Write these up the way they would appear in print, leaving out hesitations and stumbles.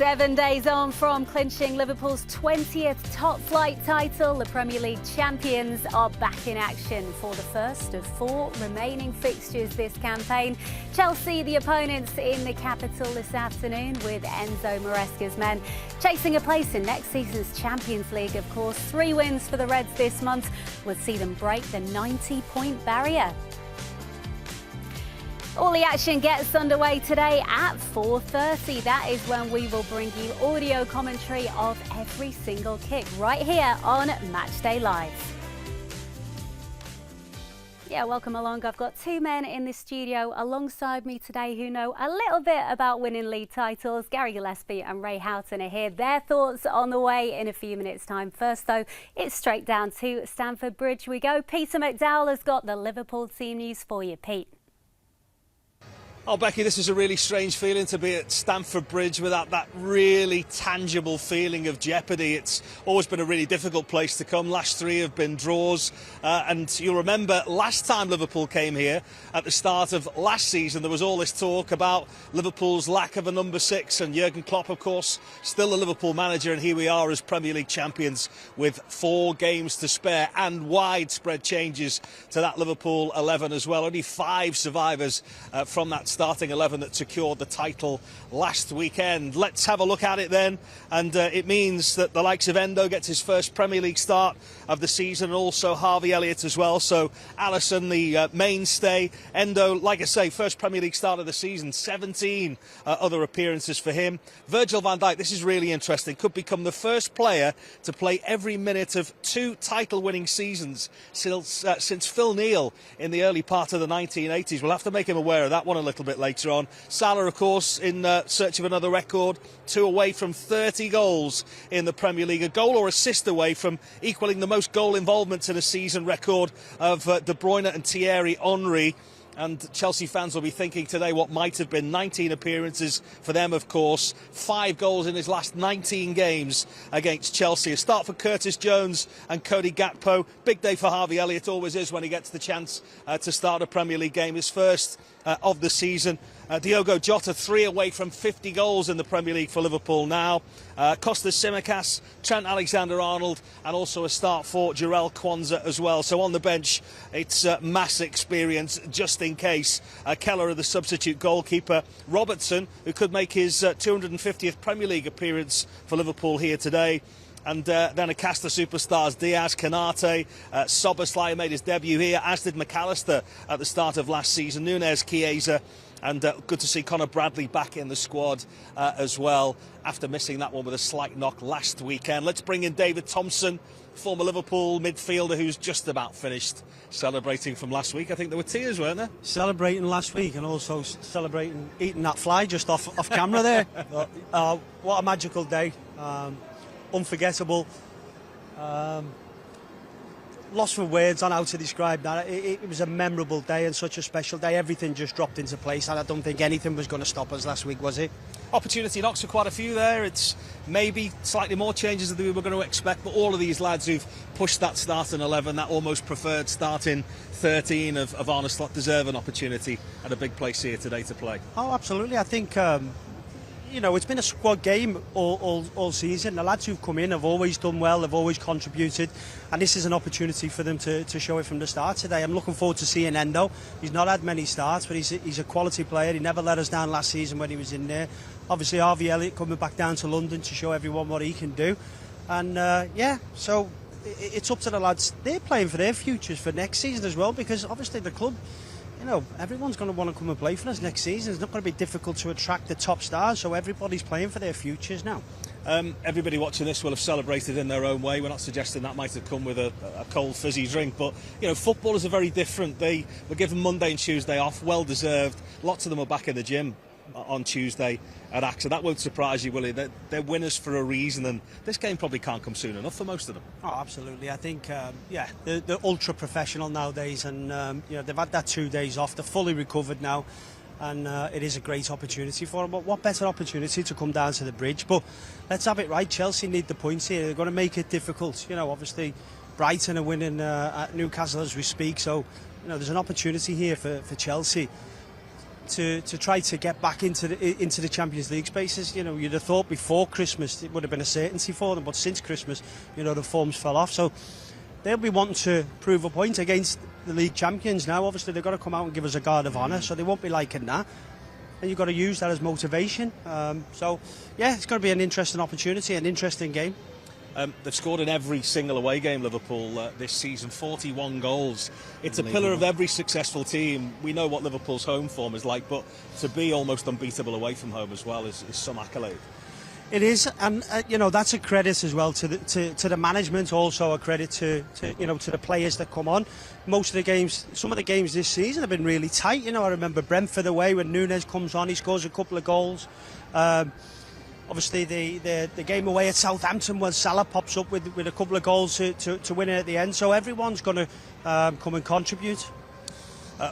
7 days on from clinching Liverpool's 20th top-flight title, the Premier League champions are back in action for the first of 4 remaining fixtures this campaign. Chelsea, the opponents in the capital this afternoon, with Enzo Maresca's men chasing a place in next season's Champions League, of course. 3 wins for the Reds this month would see them break the 90-point barrier. All the action gets underway today at 4:30. That is when we will bring you audio commentary of every single kick right here on Matchday Live. Yeah, welcome along. I've got 2 men in the studio alongside me today who know a little bit about winning league titles. Gary Gillespie and Ray Houghton are here. Their thoughts on the way in a few minutes' time. First, though, it's straight down to Stamford Bridge we go. Peter McDowell has got the Liverpool team news for you. Pete. Oh, Becky, this is a really strange feeling to be at Stamford Bridge without that really tangible feeling of jeopardy. It's always been a really difficult place to come. Last 3 have been draws. And you'll remember last time Liverpool came here at the start of last season, there was all this talk about Liverpool's lack of a number 6. And Jurgen Klopp, of course, still the Liverpool manager. And here we are as Premier League champions with 4 games to spare and widespread changes to that Liverpool 11 as well. Only 5 survivors from that starting 11 that secured the title last weekend. Let's have a look at it then, and it means that the likes of Endo gets his first Premier League start of the season, and also Harvey Elliott as well. So Alisson, the mainstay. Endo, like I say, first Premier League start of the season, 17 other appearances for him. Virgil van Dijk, this is really interesting, could become the first player to play every minute of 2 title-winning seasons since Phil Neal in the early part of the 1980s. We'll have to make him aware of that one a little bit later on. Salah, of course, in search of another record, 2 away from 30 goals in the Premier League, a goal or assist away from equaling the most goal involvements in a season record of De Bruyne and Thierry Henry. And Chelsea fans will be thinking today what might have been 19 appearances for them, of course. 5 goals in his last 19 games against Chelsea. A start for Curtis Jones and Cody Gakpo. Big day for Harvey Elliott, always is when he gets the chance to start a Premier League game. His first of the season. Diogo Jota, 3 away from 50 goals in the Premier League for Liverpool now. Costas Tsimikas, Trent Alexander-Arnold, and also a start for Jarell Quansah as well. So on the bench, it's mass experience just in case. Keller, the substitute goalkeeper. Robertson, who could make his 250th Premier League appearance for Liverpool here today. And then a cast of superstars, Diaz, Kanate, Szoboszlai made his debut here, as did McAllister at the start of last season, Nunez, Chiesa, and good to see Conor Bradley back in the squad as well, after missing that one with a slight knock last weekend. Let's bring in David Thompson, former Liverpool midfielder who's just about finished celebrating from last week. I think there were tears, weren't there? Celebrating last week and also celebrating eating that fly just off camera there. But, what a magical day. Unforgettable. Lost for words on how to describe that. It was a memorable day and such a special day. Everything just dropped into place, and I don't think anything was going to stop us last week, was it? Opportunity knocks for quite a few there. It's maybe slightly more changes than we were going to expect, but all of these lads who've pushed that starting 11, that almost preferred starting 13 of Arne Slot, deserve an opportunity at a big place here today to play. Oh, absolutely. I think you know, it's been a squad game all season. The lads who've come in have always done well, they've always contributed, and this is an opportunity for them to show it from the start today. I'm looking forward to seeing Endo. He's not had many starts, but he's a quality player. He never let us down last season when he was in there. Obviously, Harvey Elliott coming back down to London to show everyone what he can do. And yeah, so it's up to the lads. They're playing for their futures for next season as well, because obviously the club, you know, everyone's going to want to come and play for us next season. It's not going to be difficult to attract the top stars, so everybody's playing for their futures now. Everybody watching this will have celebrated in their own way. We're not suggesting that might have come with a cold fizzy drink, but you know, footballers are very different. They were given Monday and Tuesday off, well deserved. Lots of them are back in the gym on Tuesday at AXA. That won't surprise you, will it? They're winners for a reason, and this game probably can't come soon enough for most of them. Oh, absolutely. I think, yeah, they're ultra professional nowadays, and you know, they've had that 2 days off. They're fully recovered now, and it is a great opportunity for them. But what better opportunity to come down to the bridge? But let's have it right. Chelsea need the points here. They're going to make it difficult. You know, obviously Brighton are winning at Newcastle as we speak, so you know, there's an opportunity here for Chelsea. to try to get back into the Champions League spaces. You know, you'd have thought before Christmas it would have been a certainty for them, but since Christmas, you know, the forms fell off. So they'll be wanting to prove a point against the league champions now. Obviously, they've got to come out and give us a guard of honour, so they won't be liking that. And you've got to use that as motivation. So, yeah, it's going to be an interesting opportunity, an interesting game. They've scored in every single away game, Liverpool, this season, 41 goals. It's a pillar of every successful team. We know what Liverpool's home form is like, but to be almost unbeatable away from home as well is some accolade. It is, and you know, that's a credit as well to the management. Also a credit to the players that come on. Most of the games, some of the games this season have been really tight. You know, I remember Brentford away when Núñez comes on, he scores a couple of goals. Obviously, the game away at Southampton when Salah pops up with a couple of goals to win it at the end. So everyone's going to come and contribute.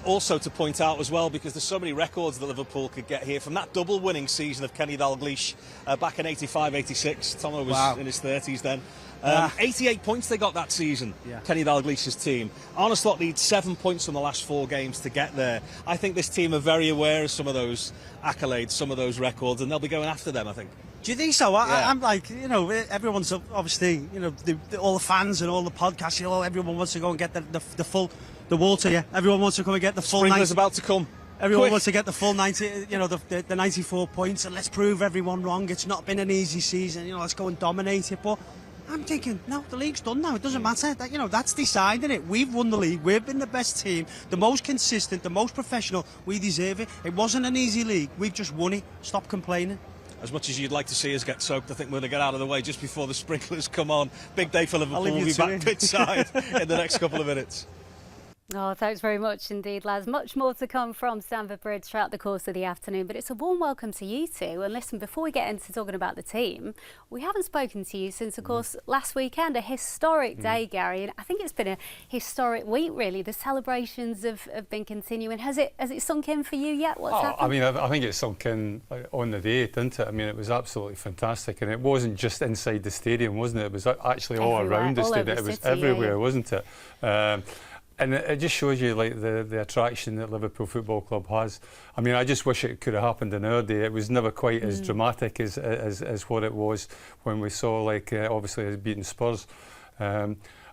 Also to point out as well, because there's so many records that Liverpool could get here from that double winning season of Kenny Dalglish back in 85-86. Tomo was in his 30s then. 88 points they got that season, Kenny Dalglish's team. Arne Slot needs 7 points from the last 4 games to get there. I think this team are very aware of some of those accolades, some of those records, and they'll be going after them, I think. Do you think so? I'm like, you know, everyone's obviously, you know, all the fans and all the podcasts, you know, everyone wants to go and get the water, yeah. Everyone wants to come and get the full. Sprinkler's about to come. Everyone wants to get the full 90, you know, the 94 points, and let's prove everyone wrong. It's not been an easy season, you know, let's go and dominate it. But I'm thinking, no, the league's done now. It doesn't matter. That, you know, that's deciding it. We've won the league. We've been the best team, the most consistent, the most professional. We deserve it. It wasn't an easy league. We've just won it. Stop complaining. As much as you'd like to see us get soaked, I think we're going to get out of the way just before the sprinklers come on. Big day for Liverpool. We'll be back pitchside in the next couple of minutes. Oh, thanks very much indeed, lads. Much more to come from Stamford Bridge throughout the course of the afternoon, but it's a warm welcome to you two. And listen, before we get into talking about the team, we haven't spoken to you since, of course, last weekend, a historic day, Gary. And I think it's been a historic week, really. The celebrations have been continuing. Has it sunk in for you yet? What's happened? I mean, I think it sunk in on the day, didn't it? I mean, it was absolutely fantastic. And it wasn't just inside the stadium, wasn't it? It was actually all around the stadium. It was everywhere, wasn't it? And it just shows you like the attraction that Liverpool Football Club has. I mean, I just wish it could have happened in our day. It was never quite as dramatic as what it was when we saw, like, obviously, us beating Spurs.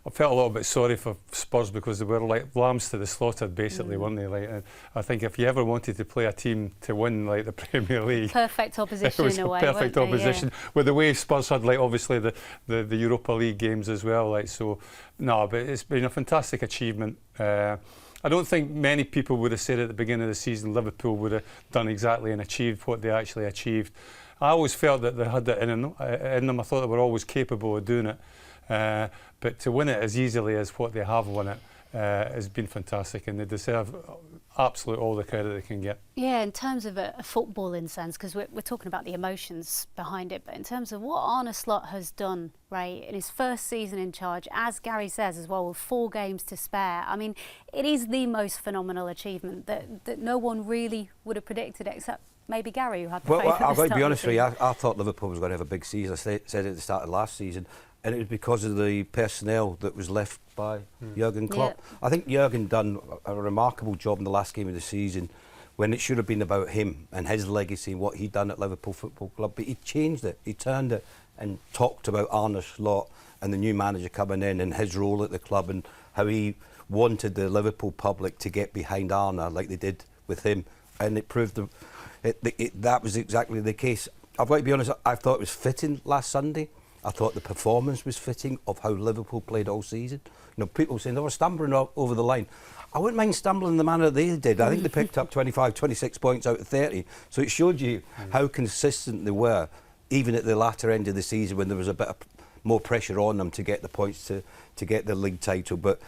I felt a little bit sorry for Spurs because they were like lambs to the slaughter, basically, weren't they? Like, I think if you ever wanted to play a team to win, like the Premier League, perfect opposition it was in a way. Perfect opposition. With the way Spurs had, like, obviously the Europa League games as well. Like, so, no, but it's been a fantastic achievement. I don't think many people would have said at the beginning of the season Liverpool would have done exactly and achieved what they actually achieved. I always felt that they had it in them. I thought they were always capable of doing it. But to win it as easily as what they have won it has been fantastic, and they deserve absolutely all the credit they can get. Yeah, in terms of a footballing sense, because we're talking about the emotions behind it, but in terms of what Arne Slot has done, right, in his first season in charge, as Gary says as well, with 4 games to spare, I mean, it is the most phenomenal achievement that no one really would have predicted except maybe Gary, who had the Well, I've got to be honest with you, I thought Liverpool was going to have a big season. I said it at the start of last season, and it was because of the personnel that was left by Jurgen Klopp. I think Jurgen done a remarkable job in the last game of the season when it should have been about him and his legacy and what he'd done at Liverpool Football Club. But he changed it. He turned it and talked about Arne Slot and the new manager coming in and his role at the club and how he wanted the Liverpool public to get behind Arne like they did with him. And it proved that was exactly the case. I've got to be honest, I thought it was fitting last Sunday. I thought the performance was fitting of how Liverpool played all season. You know, people saying they were stumbling over the line. I wouldn't mind stumbling in the manner they did. I think they picked up 25, 26 points out of 30. So it showed you how consistent they were, even at the latter end of the season when there was a bit of more pressure on them to get the points to get the league title. But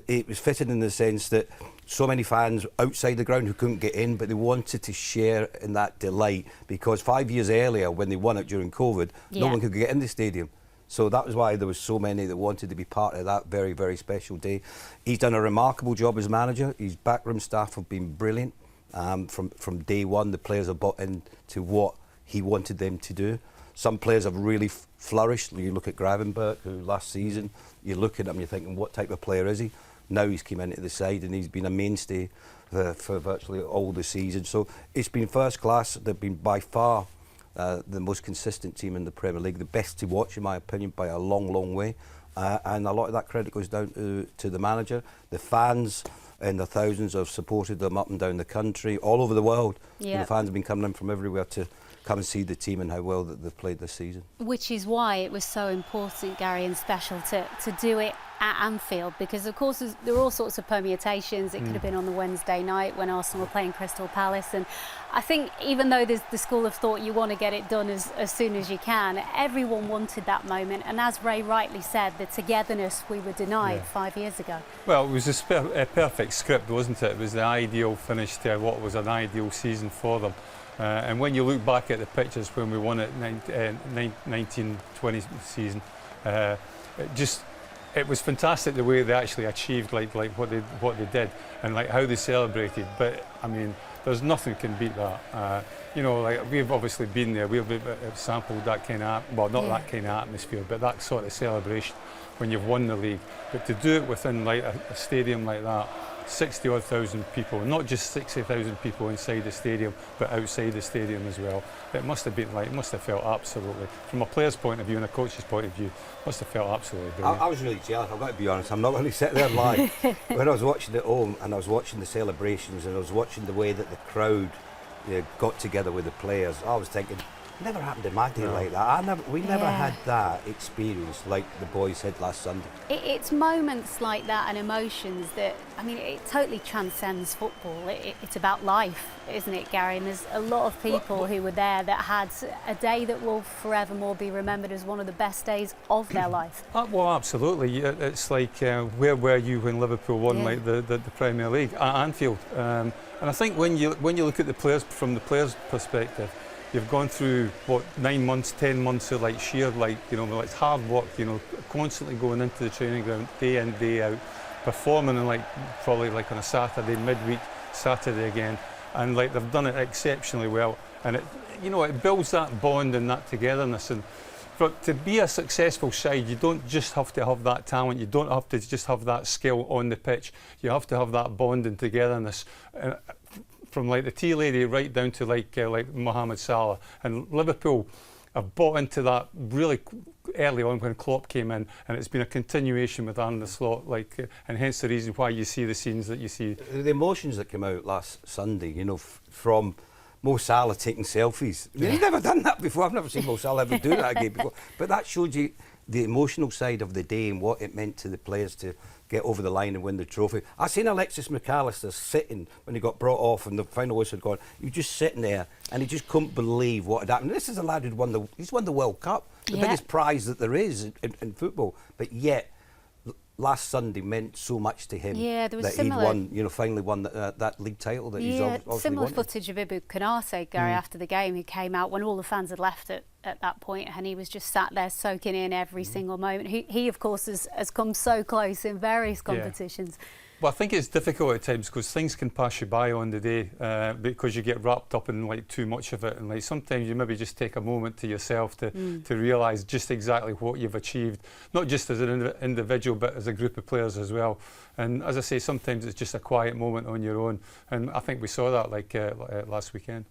it was fitting in the sense that so many fans outside the ground who couldn't get in, but they wanted to share in that delight because 5 years earlier, when they won it during COVID, no one could get in the stadium. So that was why there was so many that wanted to be part of that very, very special day. He's done a remarkable job as manager. His backroom staff have been brilliant. From day one, the players have bought into what he wanted them to do. Some players have really flourished. You look at Gravenberch, who last season, you look at him, you're thinking, what type of player is he? Now he's come into the side and he's been a mainstay for virtually all the season. So it's been first class. They've been by far the most consistent team in the Premier League, the best to watch in my opinion by a long, long way. And a lot of that credit goes down to the manager. The fans in the thousands have supported them up and down the country, all over the world. Yep. The fans have been coming in from everywhere to come and see the team and how well that they've played this season. Which is why it was so important, Gary, and special to do it at Anfield, because of course there are all sorts of permutations. It could have been on the Wednesday night when Arsenal were playing Crystal Palace, and I think even though there's the school of thought you want to get it done as soon as you can, everyone wanted that moment, and as Ray rightly said, the togetherness we were denied 5 years ago. Well, it was a perfect script, wasn't it? It was the ideal finish to what was an ideal season for them. And when you look back at the pictures when we won it 1920 season, it was fantastic the way they actually achieved like what they did and like how they celebrated. But I mean, there's nothing can beat that. You know, like we've obviously been there. We've sampled that kind of, well, not that kind of atmosphere, but that sort of celebration when you've won the league. But to do it within like a stadium like that, 60-odd thousand people, not just 60,000 people inside the stadium, but outside the stadium as well. It must have been like, it must have felt absolutely, from a player's point of view and a coach's point of view, must have felt absolutely brilliant. I was really jealous, I've got to be honest. I'm not going to sit there and lie. When I was watching at home and I was watching the celebrations and I was watching the way that the crowd got together with the players, I was thinking, never happened in my day like that. We never had that experience like the boys had last Sunday. It's moments like that and emotions that, I mean, it totally transcends football. It's about life, isn't it, Gary? And there's a lot of people who were there that had a day that will forevermore be remembered as one of the best days of their life. Well, absolutely. It's like, where were you when Liverpool won like the Premier League at Anfield? And I think when you look at the players from the players' perspective, you've gone through what 9 months, 10 months of like sheer like like hard work, constantly going into the training ground day in day out, performing and like probably like on a Saturday, midweek, Saturday again, and like they've done it exceptionally well, and it builds that bond and that togetherness. And but to be a successful side, you don't just have to have that talent, you don't have to just have that skill on the pitch, you have to have that bond and togetherness. From like the tea lady right down to like Mohamed Salah, and Liverpool have bought into that really early on when Klopp came in, and it's been a continuation with Arne Slot, and hence the reason why you see the scenes that you see. The emotions that came out last Sunday, from Mo Salah taking selfies. He's never done that before. I've never seen Mo Salah ever do that again before. But that showed you the emotional side of the day and what it meant to the players to get over the line and win the trophy. I seen Alexis McAllister sitting when he got brought off and the final whistle had gone. He was just sitting there and he just couldn't believe what had happened. This is a lad who'd won the World Cup, the biggest prize that there is in football. But yet, last Sunday meant so much to him that he'd won, finally won that league title that he's obviously similar wanted. Footage of Ibu Konate, Gary, after the game. He came out when all the fans had left at that point, and he was just sat there soaking in every single moment. He of course, has come so close in various competitions. Well, I think it's difficult at times because things can pass you by on the day because you get wrapped up in like too much of it, and like sometimes you maybe just take a moment to yourself to realise just exactly what you've achieved, not just as an individual but as a group of players as well. And as I say, sometimes it's just a quiet moment on your own, and I think we saw that last weekend.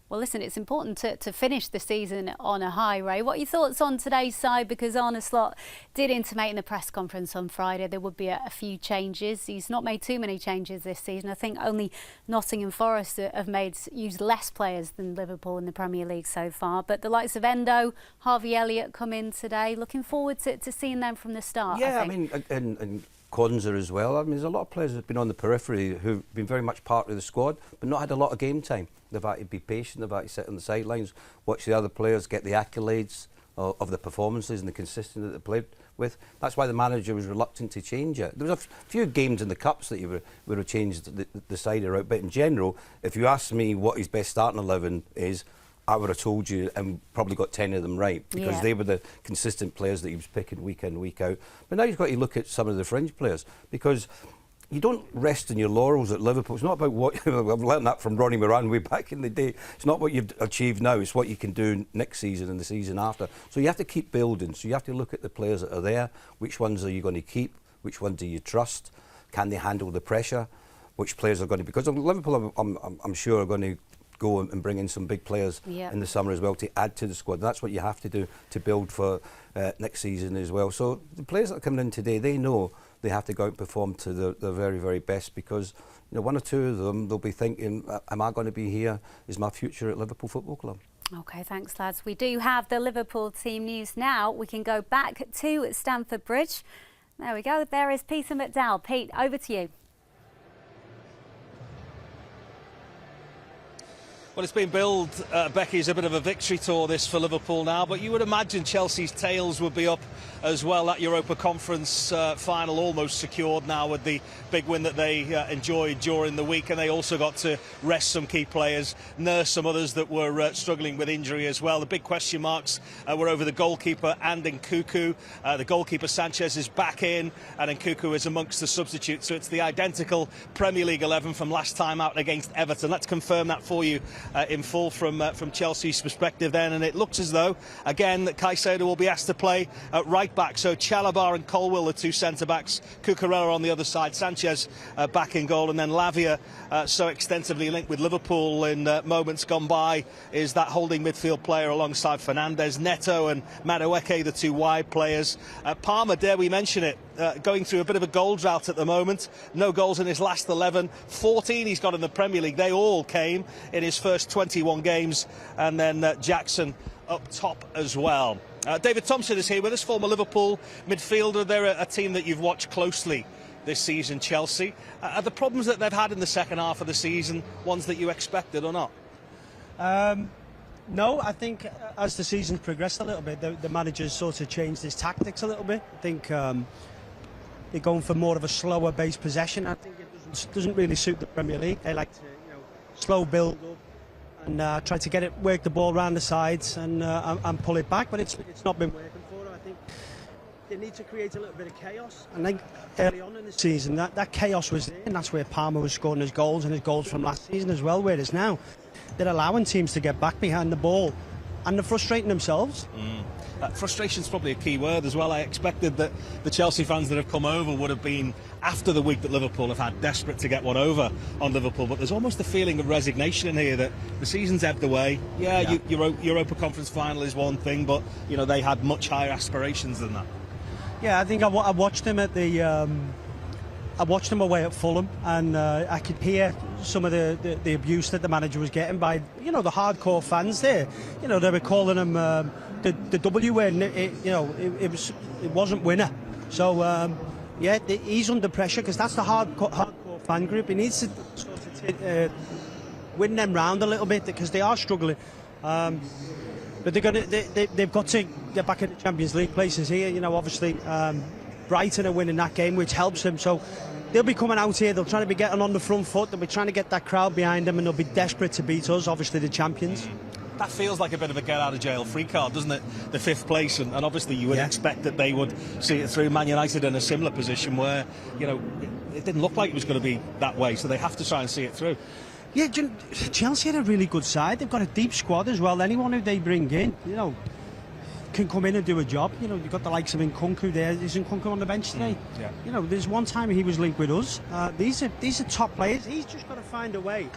Well, listen, it's important to finish the season on a high, Ray. What are your thoughts on today's side? Because Arne Slot did intimate in the press conference on Friday there would be a few changes. He's not made too many changes this season. I think only Nottingham Forest have used less players than Liverpool in the Premier League so far. But the likes of Endo, Harvey Elliott come in today. Looking forward to seeing them from the start. Yeah, I mean, and Konza as well. I mean, there's a lot of players that have been on the periphery who've been very much part of the squad, but not had a lot of game time. They've had to be patient, they've had to sit on the sidelines, watch the other players get the accolades of the performances and the consistency that they played with. That's why the manager was reluctant to change it. There was a few games in the Cups that you would have changed the side around, but in general, if you ask me what his best starting 11 is, I would have told you and probably got 10 of them right, because they were the consistent players that he was picking week in, week out. But now you've got to look at some of the fringe players, because you don't rest on your laurels at Liverpool. It's not about what I've learned that from Ronnie Moran way back in the day. It's not what you've achieved now, it's what you can do next season and the season after. So you have to keep building. So you have to look at the players that are there. Which ones are you going to keep? Which ones do you trust? can they handle the pressure? Which players are going to, because Liverpool, I'm sure, are going to go and bring in some big players in the summer as well to add to the squad. And that's what you have to do to build for next season as well. So the players that are coming in today, they know they have to go out and perform to the very, very best, because one or two of them, they'll be thinking, am I going to be here? Is my future at Liverpool Football Club? OK, thanks, lads. We do have the Liverpool team news now. We can go back to Stamford Bridge. There we go. There is Peter McDowell. Pete, over to you. Well, it's been billed, Becky, as a bit of a victory tour, this, for Liverpool now, but you would imagine Chelsea's tails would be up as well. That Europa Conference final almost secured now with the big win that they enjoyed during the week, and they also got to rest some key players, nurse some others that were struggling with injury as well. The big question marks were over the goalkeeper and Nkunku. The goalkeeper, Sanchez, is back in, and Nkunku is amongst the substitutes, so it's the identical Premier League 11 from last time out against Everton. Let's confirm that for you in full from Chelsea's perspective then, and it looks as though again that Caicedo will be asked to play at right back, so Chalobah and Colwill, the two centre-backs, Cucurella on the other side, Sanchez back in goal, and then Lavia, so extensively linked with Liverpool in moments gone by, is that holding midfield player alongside Fernandes. Neto and Madueke, the two wide players. Palmer, dare we mention it, going through a bit of a goal drought at the moment. No goals in his last 11. 14 he's got in the Premier League. They all came in his first 21 games. And then Jackson up top as well. David Thompson is here with us, former Liverpool midfielder. They're a team that you've watched closely this season, Chelsea. Are the problems that they've had in the second half of the season ones that you expected or not? No, I think as the season progressed a little bit, the managers sort of changed his tactics a little bit. I think they're going for more of a slower base possession. I think it doesn't really suit the Premier League. They like to slow build up and try to get it, work the ball around the sides and pull it back, but it's not been working for them. I think they need to create a little bit of chaos. And I think early on in the season that chaos was there, and that's where Palmer was scoring his goals, and his goals from last season as well, whereas now they're allowing teams to get back behind the ball and they're frustrating themselves. Frustration's probably a key word as well. I expected that the Chelsea fans that have come over would have been, after the week that Liverpool have had, desperate to get one over on Liverpool, but there's almost a feeling of resignation in here that the season's ebbed away. Europa Conference final is one thing, but they had much higher aspirations than that. Yeah, I think I watched them at I watched them away at Fulham, and I could hear some of the abuse that the manager was getting by the hardcore fans there. They were calling him the W word. It wasn't winner. So he's under pressure because that's the hardcore fan group. He needs to sort of win them round a little bit because they are struggling. But they've got to get back into Champions League places here. Obviously. Brighton are winning that game, which helps them, so they'll be coming out here, they'll try to be getting on the front foot, they'll be trying to get that crowd behind them, and they'll be desperate to beat us, obviously the champions. That feels like a bit of a get out of jail free card, doesn't it? The fifth place, and obviously you would expect that they would see it through. Man United in a similar position where it didn't look like it was going to be that way, so they have to try and see it through. Yeah, Chelsea had a really good side. They've got a deep squad as well. Anyone who they bring in, can come in and do a job. You've got the likes of Nkunku there. Is Nkunku on the bench today? There's one time he was linked with us. These are top players. He's just got to find a way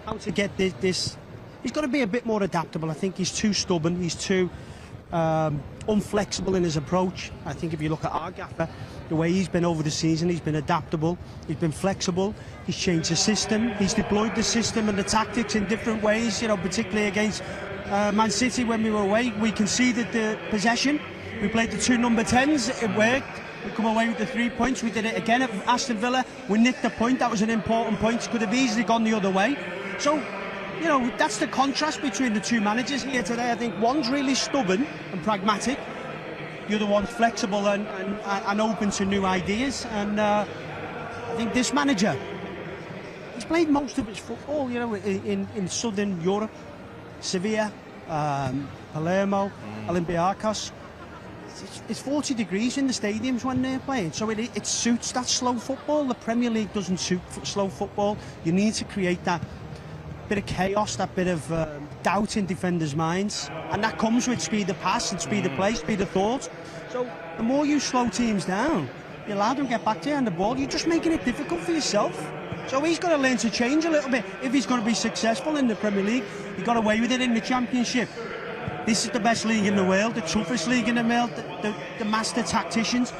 how to get this. He's got to be a bit more adaptable. I think he's too stubborn. He's too unflexible in his approach. I think if you look at our gaffer, the way he's been over the season, he's been adaptable. He's been flexible. He's changed the system. He's deployed the system and the tactics in different ways. Particularly against Man City when we were away, we conceded the possession. We played the two number 10s, it worked. We come away with the 3 points. We did it again at Aston Villa. We nicked the point. That was an important point. Could have easily gone the other way. So, that's the contrast between the two managers here today. I think one's really stubborn and pragmatic. The other one's flexible and open to new ideas. And I think this manager, he's played most of his football, in Southern Europe. Sevilla, Palermo, Olympiacos. It's 40 degrees in the stadiums when they're playing, so it suits that slow football. The Premier League doesn't suit slow football. You need to create that bit of chaos, that bit of doubt in defenders' minds, and that comes with speed of pass and speed of play, speed of thought. So the more you slow teams down, you allowed him to get back there on the ball. You're just making it difficult for yourself. So he's got to learn to change a little bit if he's going to be successful in the Premier League. He got away with it in the Championship. This is the best league in the world, the toughest league in the world, the master tacticians.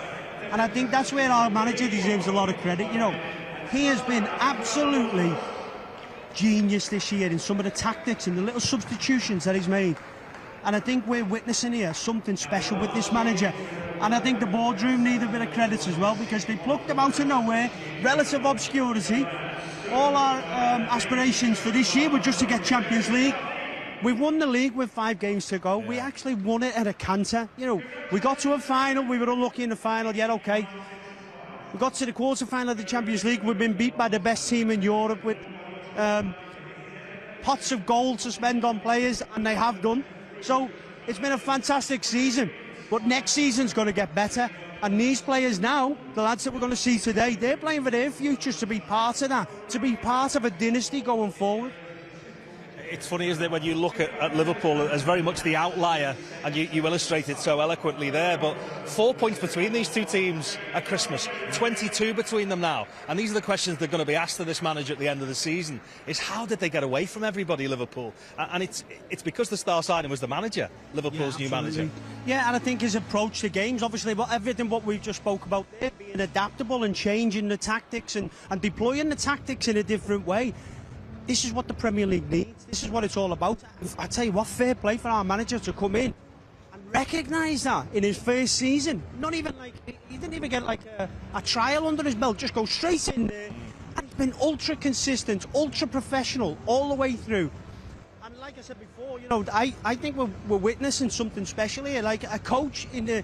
And I think that's where our manager deserves a lot of credit. You know, he has been absolutely genius this year in some of the tactics and the little substitutions that he's made. And I think we're witnessing here something special with this manager. And I think the boardroom need a bit of credit as well, because they plucked him out of nowhere, relative obscurity. All our aspirations for this year were just to get Champions League. We won the league with 5 games to go. We actually won it at a canter. You know, we got to a final, we were unlucky in the final, yeah, okay. We got to the quarter-final of the Champions League, we've been beat by the best team in Europe with pots of gold to spend on players, and they have done. So it's been a fantastic season, but next season's going to get better. And these players now, the lads that we're going to see today, they're playing for their futures, to be part of that, to be part of a dynasty going forward. It's funny, isn't it, when you look at Liverpool as very much the outlier, and you illustrate it so eloquently there, but 4 points between these two teams at Christmas, 22 between them now, and these are the questions that are going to be asked of this manager at the end of the season, is how did they get away from everybody, Liverpool? And it's because the star signing was the manager, Liverpool's new manager. Yeah, and I think his approach to games, obviously, everything what we just spoke about there, being adaptable and changing the tactics and deploying the tactics in a different way. This is what the Premier League needs. This is what it's all about. I tell you what, fair play for our manager to come in and recognise that in his first season. Not even like, he didn't even get like a trial under his belt, just go straight in there. And he's been ultra consistent, ultra professional all the way through. And like I said before, you know, I think we're witnessing something special here, like a coach in the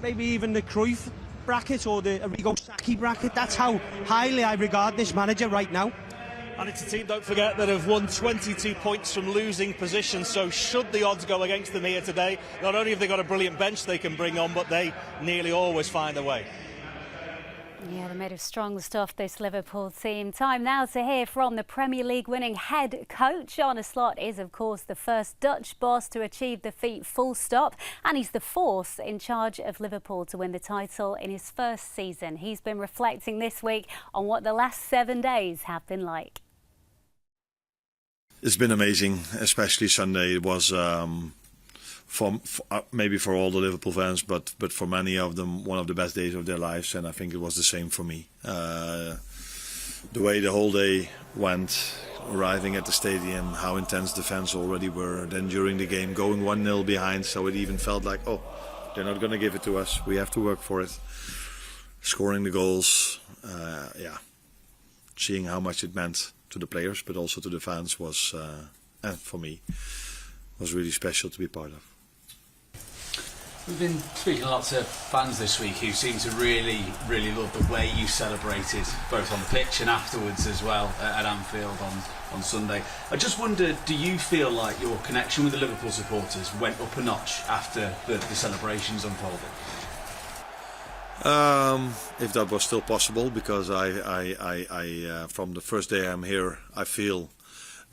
maybe even the Cruyff bracket or the Arrigo Sacchi bracket. That's how highly I regard this manager right now. And it's a team, don't forget, that have won 22 points from losing positions, so should the odds go against them here today, not only have they got a brilliant bench they can bring on, but they nearly always find a way. Yeah, they're made of strong stuff, this Liverpool team. Time now to hear from the Premier League winning head coach. Arne Slot is, of course, the first Dutch boss to achieve the feat full stop, and he's the fourth in charge of Liverpool to win the title in his first season. He's been reflecting this week on what the last 7 days have been like. It's been amazing, especially Sunday. It was maybe for all the Liverpool fans, but for many of them, one of the best days of their lives, and I think it was the same for me. The way the whole day went, arriving at the stadium, how intense the fans already were, then during the game going 1-0 behind, so it even felt like, oh, they're not going to give it to us, we have to work for it. Scoring the goals, yeah, seeing how much it meant to the players, but also to the fans was, and for me, was really special to be part of. We've been speaking a lot to fans this week who seem to really love the way you celebrated, both on the pitch and afterwards as well at Anfield on Sunday. I just wondered, do you feel like your connection with the Liverpool supporters went up a notch after the celebrations unfolded? If that was still possible, because I from the first day I'm here, I feel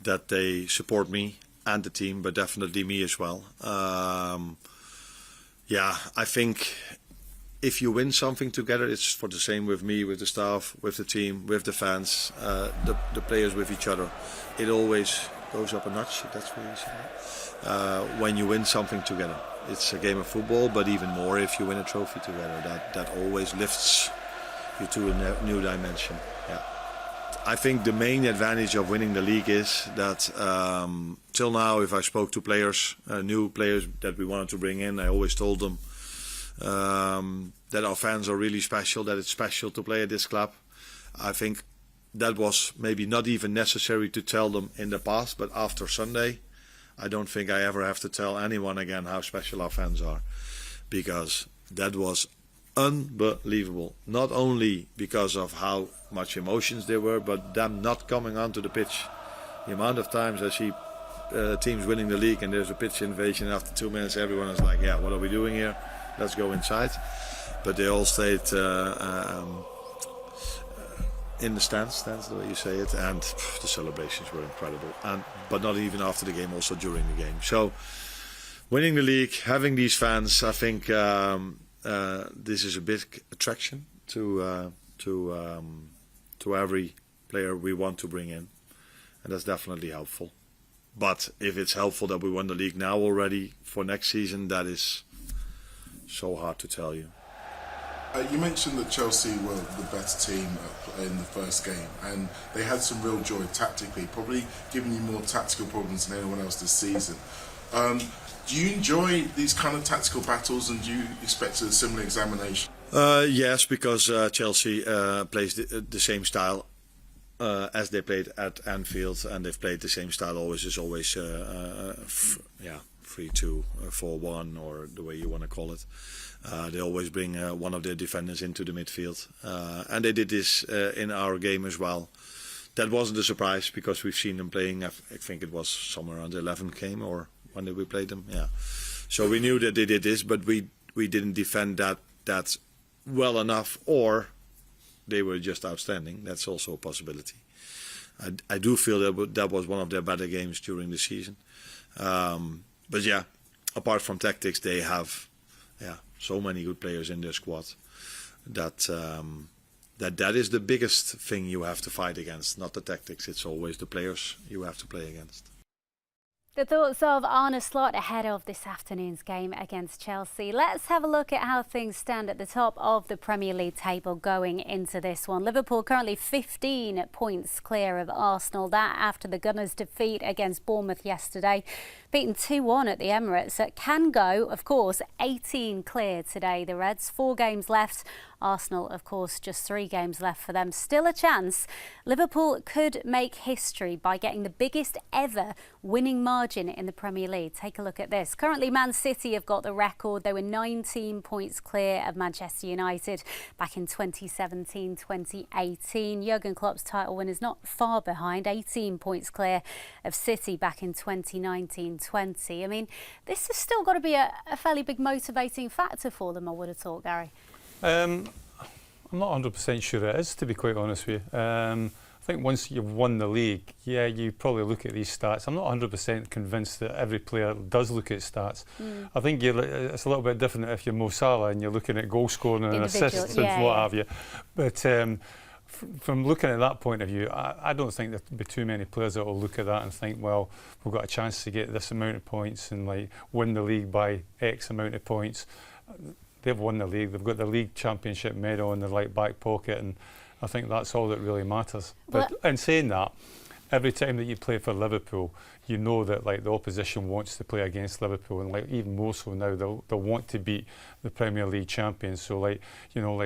that they support me and the team, but definitely me as well. Yeah, I think if you win something together, it's for the same with me, with the staff, with the team, with the fans, the players, with each other. It always goes up a notch, if that's what you say. When you win something together. It's a game of football, but even more if you win a trophy together. That always lifts you to a new dimension. Yeah. I think the main advantage of winning the league is that till now, if I spoke to players, new players that we wanted to bring in, I always told them that our fans are really special, that it's special to play at this club. I think that was maybe not even necessary to tell them in the past, but after Sunday, I don't think I ever have to tell anyone again how special our fans are, because that was unbelievable. Not only because of how much emotions there were, but them not coming onto the pitch. The amount of times I see teams winning the league and there's a pitch invasion, and after 2 minutes everyone is like, yeah, what are we doing here? Let's go inside. But they all stayed in the stands, the way you say it, and the celebrations were incredible. But not even after the game, also during the game. So, winning the league, having these fans, I think this is a big attraction. to every player we want to bring in, and that's definitely helpful. But if it's helpful that we won the league now already for next season, that is so hard to tell you. You mentioned that Chelsea were the best team in the first game, and they had some real joy tactically, probably giving you more tactical problems than anyone else this season. Do you enjoy these kind of tactical battles, and do you expect a similar examination? Yes, because Chelsea plays the same style as they played at Anfield, and they've played the same style always. Is always 3-2, 4-1, or the way you want to call it. They always bring one of their defenders into the midfield, and they did this in our game as well. That wasn't a surprise because we've seen them playing. I think it was somewhere around the 11th game, or when did we play them? Yeah. So we knew that they did this, but we didn't defend that well enough, or they were just outstanding. That's also a possibility. I do feel that was one of their better games during the season. But yeah, apart from tactics, they have so many good players in their squad that is the biggest thing you have to fight against, not the tactics. It's always the players you have to play against. The thoughts of Arne Slot ahead of this afternoon's game against Chelsea. Let's have a look at how things stand at the top of the Premier League table going into this one. Liverpool currently 15 points clear of Arsenal. That after the Gunners' defeat against Bournemouth yesterday. Beaten 2-1 at the Emirates. It can go, of course, 18 clear today. The Reds, 4 games left. Arsenal, of course, just 3 games left for them. Still a chance. Liverpool could make history by getting the biggest ever winning margin in the Premier League. Take a look at this. Currently, Man City have got the record. They were 19 points clear of Manchester United back in 2017-2018. Jurgen Klopp's title winners not far behind, 18 points clear of City back in 2019-20. I mean, this has still got to be a fairly big motivating factor for them, I would have thought, Gary. I'm not 100% sure it is, to be quite honest with you. I think once you've won the league, yeah, you probably look at these stats. I'm not 100% convinced that every player does look at stats. I think it's a little bit different if you're Mo Salah and you're looking at goal scoring and assists and what have you. But from looking at that point of view, I don't think there'll be too many players that will look at that and think, well, we've got a chance to get this amount of points and like win the league by X amount of points. They've won the league. They've got the league championship medal in their back pocket, and I think that's all that really matters. But in saying that, every time that you play for Liverpool, you know that the opposition wants to play against Liverpool, and even more so now they'll want to beat the Premier League champions. So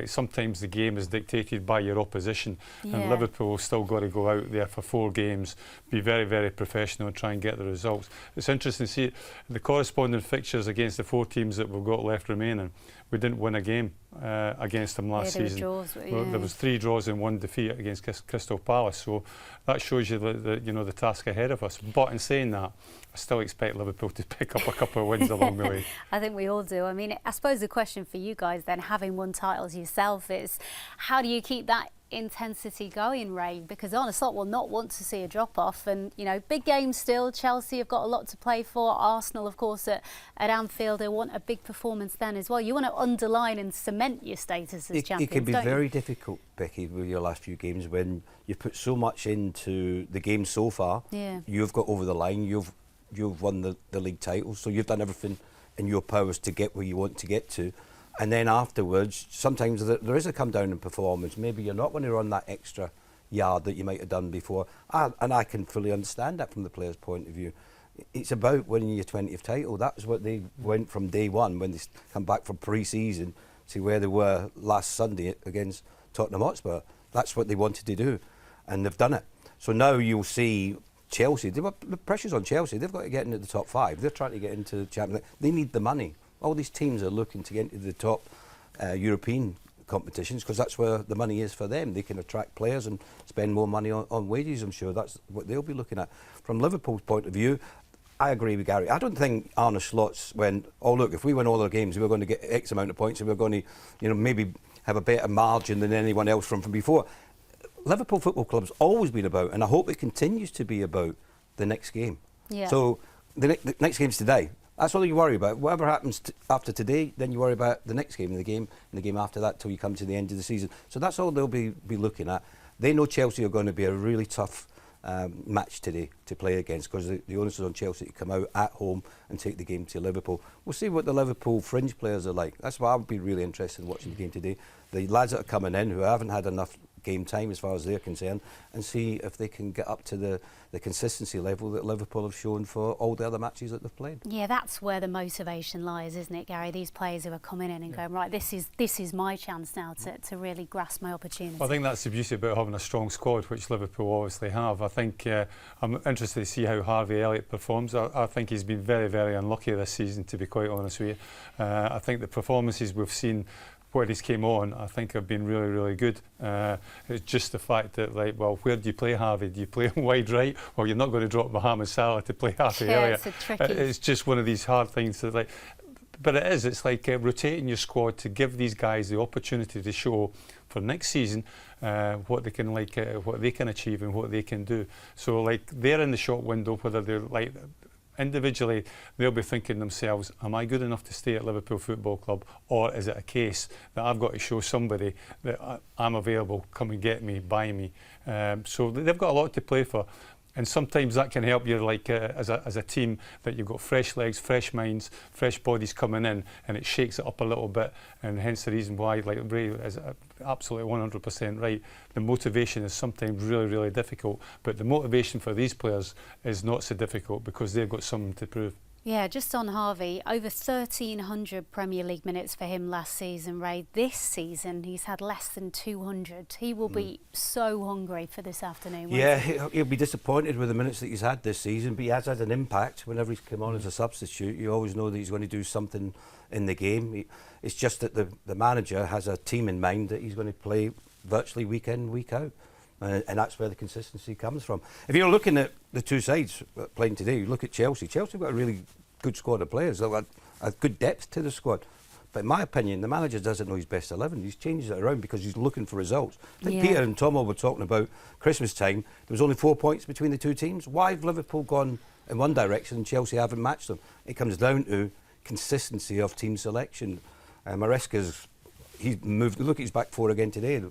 sometimes the game is dictated by your opposition, and Liverpool still got to go out there for 4 games, be very, very professional and try and get the results. It's interesting to see the corresponding fixtures against the 4 teams that we've got left remaining. We didn't win a game against them last season. There was 3 draws and 1 defeat against Crystal Palace. So that shows you the task ahead of us. But in saying that, I still expect Liverpool to pick up a couple of wins along the way. I think we all do. I mean, I suppose the question for you guys then, having won titles yourself, is how do you keep that intensity going, Ray? Because Arne Slot will not want to see a drop-off, and big games still. Chelsea have got a lot to play for. Arsenal, of course, at Anfield, they want a big performance then as well. You want to underline and cement your status as champions. It can be very difficult, Becky, with your last few games when you put so much into the game so far. You've got over the line. You've won the league title, so you've done everything in your powers to get where you want to get to. And then afterwards, sometimes there is a come down in performance. Maybe you're not going to run that extra yard that you might have done before. And I can fully understand that from the player's point of view. It's about winning your 20th title. That's what they went from day one when they come back from pre-season to where they were last Sunday against Tottenham Hotspur. That's what they wanted to do, and they've done it. So now you'll see Chelsea. The pressure's on Chelsea. They've got to get into the top 5. They're trying to get into the Champions League. They need the money. All these teams are looking to get into the top European competitions because that's where the money is for them. They can attract players and spend more money on wages, I'm sure. That's what they'll be looking at. From Liverpool's point of view, I agree with Gary. I don't think Arne Slot's went, oh, look, if we win all our games, we're going to get X amount of points and we're going to, maybe have a better margin than anyone else from before. Liverpool Football Club's always been about, and I hope it continues to be about, the next game. So the next game's today. That's all you worry about. Whatever happens after today, then you worry about the next game, and the game after that, till you come to the end of the season. So that's all they'll be looking at. They know Chelsea are going to be a really tough match today to play against, because the onus is on Chelsea to come out at home and take the game to Liverpool. We'll see what the Liverpool fringe players are like. That's why I would be really interested in watching the game today. The lads that are coming in who haven't had enough game time as far as they're concerned, and see if they can get up to the consistency level that Liverpool have shown for all the other matches that they've played. Yeah, that's where the motivation lies, isn't it, Gary? These players who are coming in and going, right, this is my chance now to really grasp my opportunity. Well, I think that's the beauty about having a strong squad, which Liverpool obviously have. I think I'm interested to see how Harvey Elliott performs. I think he's been very, very unlucky this season, to be quite honest with you. I think the performances we've seen where he's came on, I think have been really, really good. It's just the fact that, like, well, where do you play Harvey? Do you play him wide right? Well, you're not going to drop Mohamed Salah to play Harvey Elliott. It's just one of these hard things to, like, but it's like rotating your squad to give these guys the opportunity to show for next season what they can what they can achieve and what they can do. So, like, they're in the short window, whether they're like individually, they'll be thinking themselves, am I good enough to stay at Liverpool Football Club, or is it a case that I've got to show somebody that I'm available, come and get me, buy me. So they've got a lot to play for. And sometimes that can help you, like as a team, that you've got fresh legs, fresh minds, fresh bodies coming in, and it shakes it up a little bit. And hence the reason why, like Ray is absolutely 100% right, the motivation is sometimes really, really difficult. But the motivation for these players is not so difficult, because they've got something to prove. Yeah, just on Harvey, over 1,300 Premier League minutes for him last season, Ray. This season, he's had less than 200. He will be so hungry for this afternoon. Yeah, he'll be disappointed with the minutes that he's had this season, but he has had an impact. Whenever he's come on as a substitute, you always know that he's going to do something in the game. It's just that the manager has a team in mind that he's going to play virtually week in, week out. And that's where the consistency comes from. If you're looking at the two sides playing today, you look at Chelsea. Chelsea have got a really good squad of players. They've got a good depth to the squad. But in my opinion, the manager doesn't know his best 11. He's changed it around because he's looking for results. I think Peter and Tomo were talking about Christmas time. There was only 4 points between the two teams. Why have Liverpool gone in one direction and Chelsea haven't matched them? It comes down to consistency of team selection. Maresca's, he's moved. Look at his back four again today.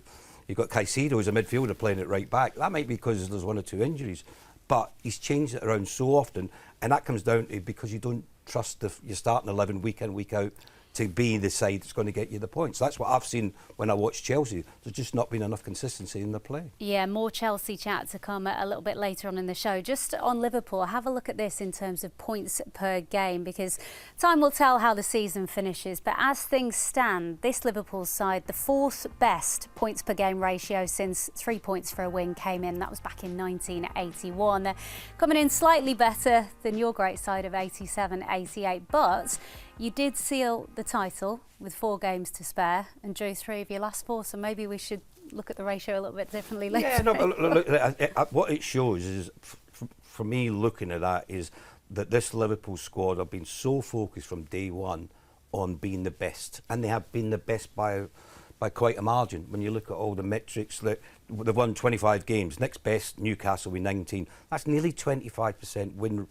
You've got Caicedo as a midfielder playing at right back. That might be because there's one or two injuries. But he's changed it around so often, and that comes down to because you don't trust your starting 11 week in, week out to be the side that's going to get you the points. That's what I've seen when I watch Chelsea. There's just not been enough consistency in the play. Yeah, more Chelsea chat to come a little bit later on in the show. Just on Liverpool, have a look at this in terms of points per game, because time will tell how the season finishes. But as things stand, this Liverpool side, the fourth best points per game ratio since 3 points for a win came in. That was back in 1981. They're coming in slightly better than your great side of 87-88, but you did seal the title with 4 games to spare and drew 3 of your last 4, so maybe we should look at the ratio a little bit differently later. Yeah, no, but look, what it shows is, for me looking at that, is that this Liverpool squad have been so focused from day one on being the best, and they have been the best by quite a margin. When you look at all the metrics, they've won 25 games. Next best, Newcastle with 19. That's nearly 25% win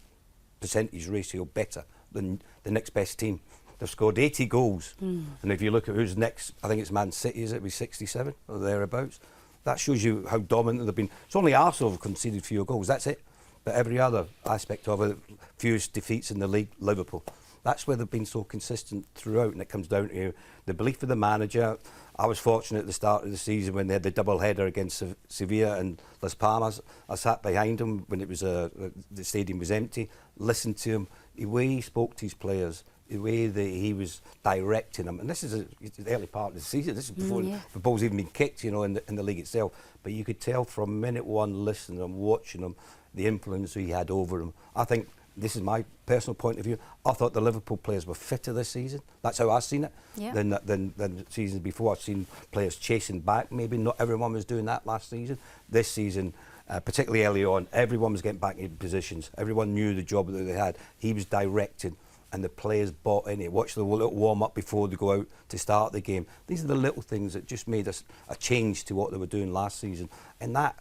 percentage ratio better than the next best team. They've scored 80 goals. And if you look at who's next, I think it's Man City, is it, with 67 or thereabouts? That shows you how dominant they've been. It's only Arsenal have conceded fewer goals, that's it. But every other aspect of it, fewest defeats in the league, Liverpool. That's where they've been so consistent throughout, and it comes down to the belief of the manager. I was fortunate at the start of the season when they had the double header against Sevilla and Las Palmas. I sat behind him when it was the stadium was empty, listened to him, the way he spoke to his players, the way that he was directing them. And this is the early part of the season. This is before the ball's even been kicked, in the league itself. But you could tell from minute one, listening and watching him, the influence he had over him. I think, this is my personal point of view, I thought the Liverpool players were fitter this season. That's how I've seen it than seasons before. I've seen players chasing back. Maybe not everyone was doing that last season. This season, particularly early on, everyone was getting back in positions. Everyone knew the job that they had. He was directing, and the players bought in it. Watch the little warm-up before they go out to start the game. These are the little things that just made us a change to what they were doing last season. And that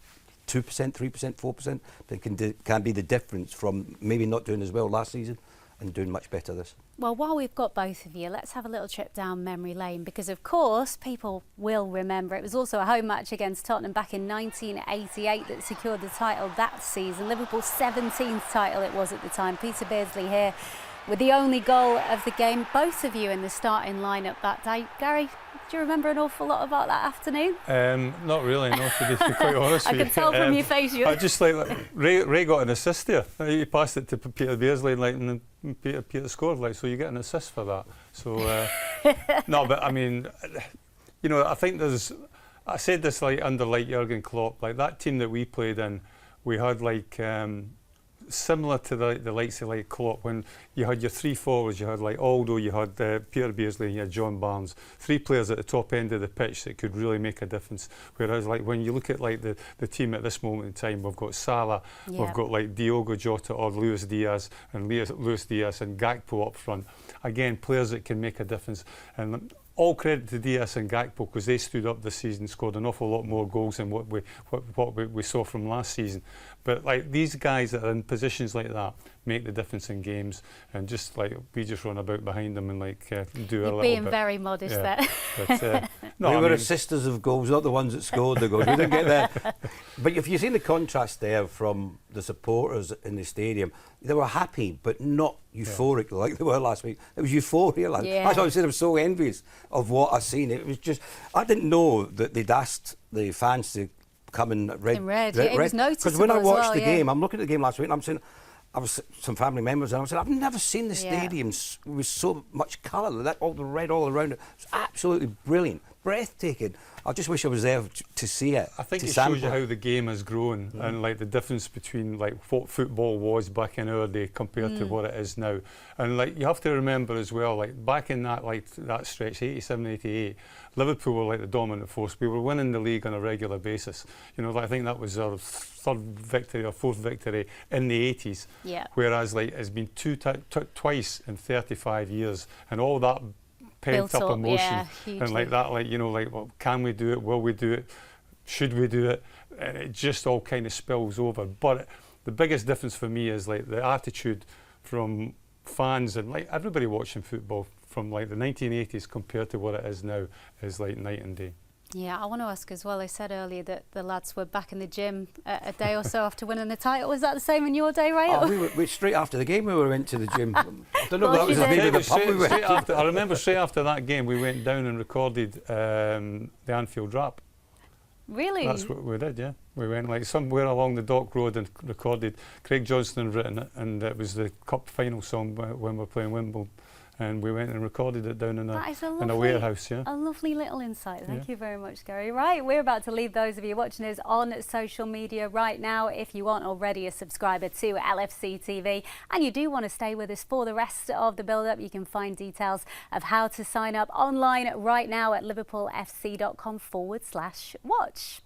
2%, 3%, 4%, that can be the difference from maybe not doing as well last season and doing much better this. Well, while we've got both of you, let's have a little trip down memory lane, because of course people will remember it was also a home match against Tottenham back in 1988 that secured the title that season. Liverpool's 17th title it was at the time. Peter Beardsley here with the only goal of the game. Both of you in the starting lineup that day. Gary, do you remember an awful lot about that afternoon? Not really, no, to be quite honest with you. I can tell from your face. I just Ray got an assist there. He passed it to Peter Beardsley, and Peter scored, so you get an assist for that. So no, but I mean, I think I said this under Jurgen Klopp, that team that we played in, we had similar to the likes of Klopp, when you had your three forwards, you had Aldo, you had Peter Beardsley, and you had John Barnes, three players at the top end of the pitch that could really make a difference. Whereas when you look at the team at this moment in time, we've got Salah, we've got Diogo Jota or Luis Diaz and Gakpo up front. Again, players that can make a difference. And all credit to Diaz and Gakpo, because they stood up this season, scored an awful lot more goals than what we saw from last season. But these guys that are in positions like that make the difference in games, and just we just run about behind them and do a little bit. Being very modest there. But, we were assisters of goals, not the ones that scored the goals. We didn't get there. But if you've seen the contrast there from the supporters in the stadium, they were happy but not euphoric like they were last week. It was euphoria. That's why I said I was so envious of what I seen. It was just, I didn't know that they'd asked the fans to come in red. It was noticeable. Because when I watched the game, I'm looking at the game last week, and I'm saying, I was some family members, and I said, I've never seen the stadium with so much colour. All the red all around it. It's absolutely brilliant, breathtaking. I just wish I was there to see it. I think it shows you how the game has grown, and the difference between what football was back in our day compared to what it is now. And you have to remember as well, back in that stretch, 87, 88, Liverpool were the dominant force. We were winning the league on a regular basis. I think that was our third victory or fourth victory in the 80s. Yeah. Whereas it's been twice in 35 years, and all that pent up emotion and well, can we do it? Will we do it? Should we do it? And it just all kind of spills over. But the biggest difference for me is the attitude from fans and everybody watching football from the 1980s compared to what it is now is night and day. Yeah, I want to ask as well, I said earlier that the lads were back in the gym a day or so after winning the title. Was that the same in your day, Ray? Oh, we straight after the game we went to the gym. I don't know if that was maybe the pub we went to. I remember straight after that game we went down and recorded the Anfield Rap. Really? That's what we did, yeah. We went somewhere along the Dock Road and recorded. Craig Johnston had written it, and it was the cup final song when we were playing Wimbledon. And we went and recorded it down in a warehouse, yeah. A lovely little insight. Thank you very much, Gary. Right, we're about to leave those of you watching us on social media right now. If you aren't already a subscriber to LFC TV and you do want to stay with us for the rest of the build-up, you can find details of how to sign up online right now at liverpoolfc.com/watch.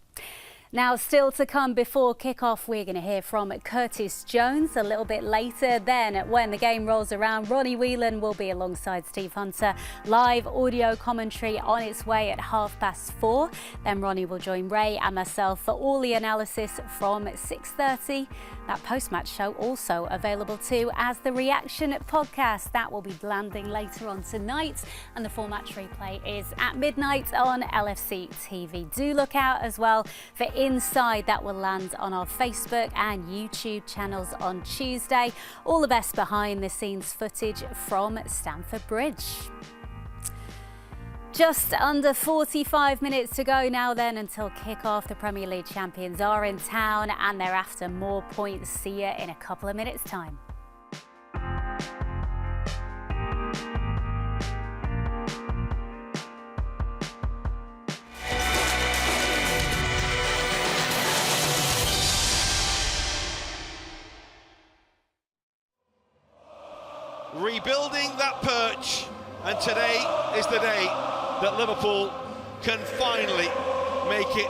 Now, still to come before kick-off, we're going to hear from Curtis Jones a little bit later. Then, when the game rolls around, Ronnie Whelan will be alongside Steve Hunter. Live audio commentary on its way at 4:30. Then Ronnie will join Ray and myself for all the analysis from 6:30. That post-match show also available too as the Reaction podcast. That will be landing later on tonight. And the full match replay is at midnight on LFC TV. Do look out as well for Inside. That will land on our Facebook and YouTube channels on Tuesday. All the best behind the scenes footage from Stamford Bridge. Just under 45 minutes to go now then until kick-off. The Premier League champions are in town and they're after more points. See you in a couple of minutes' time. Rebuilding that perch, and today is the day that Liverpool can finally make it